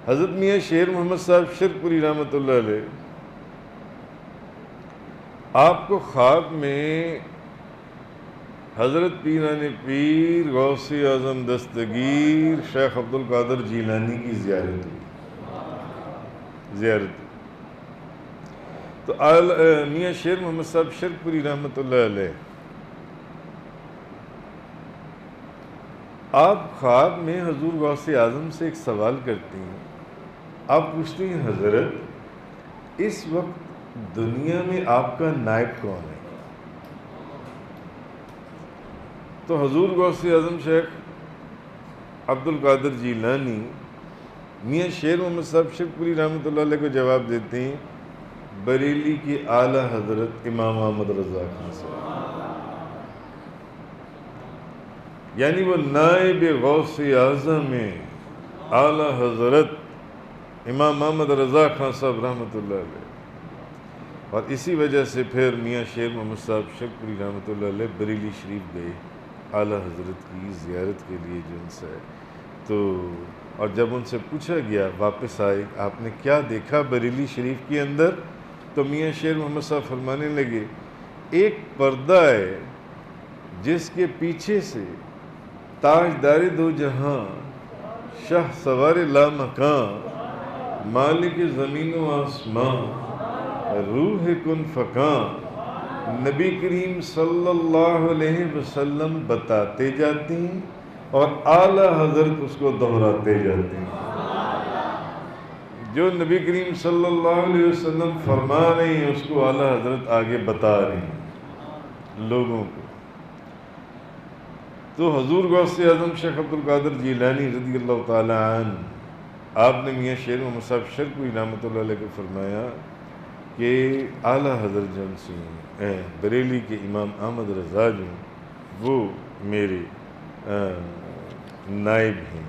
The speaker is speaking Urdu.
حضرت میاں شیر محمد صاحب شرک پوری رحمۃ اللہ علیہ آپ کو خواب میں حضرت پیران پیر غوث اعظم دستگیر شیخ عبد القادر جیلانی کی زیارت تو میاں شیر محمد صاحب شرک پوری رحمۃ اللہ علیہ آپ خواب میں حضور غوث اعظم سے ایک سوال کرتے ہیں. آپ پوچھتے ہیں حضرت اس وقت دنیا میں آپ کا نائب کون ہے؟ تو حضور غوث اعظم شیخ عبد القادر جیلانی میاں شیر محمد صاحب شرک پوری رحمۃ اللہ علیہ کو جواب دیتے ہیں بریلی کے اعلیٰ حضرت امام احمد رضا خان صاحب، یعنی وہ نائب غوث اعظم میں اعلیٰ حضرت امام احمد رضا خان صاحب رحمۃ اللہ علیہ. اور اسی وجہ سے پھر میاں شیر محمد صاحب شرک پوری رحمۃ اللہ علیہ بریلی شریف گئے اعلیٰ حضرت کی زیارت کے لیے جو ان سے. تو اور جب ان سے پوچھا گیا واپس آئے آپ نے کیا دیکھا بریلی شریف کے اندر، تو میاں شیر محمد صاحب فرمانے لگے ایک پردہ ہے جس کے پیچھے سے تاجدار دو جہاں شاہ سوار لامکان مالک زمین و آسمان روح کن فکان نبی کریم صلی اللہ علیہ وسلم بتاتے جاتے ہیں اور اعلیٰ حضرت اس کو دہراتے جاتے ہیں. جو نبی کریم صلی اللہ علیہ وسلم فرما رہے ہیں اس کو اعلیٰ حضرت آگے بتا رہے ہیں لوگوں کو. تو حضور غوث اعظم شیخ عبد القادر جیلانی رضی اللہ تعالی عنہ آپ نے میاں شیر محمد صاحب شرک پوری رحمۃ اللہ علیہ کو فرمایا کہ اعلیٰ حضرت جن سے بریلی کے امام احمد رضا جو وہ میرے نائب ہیں.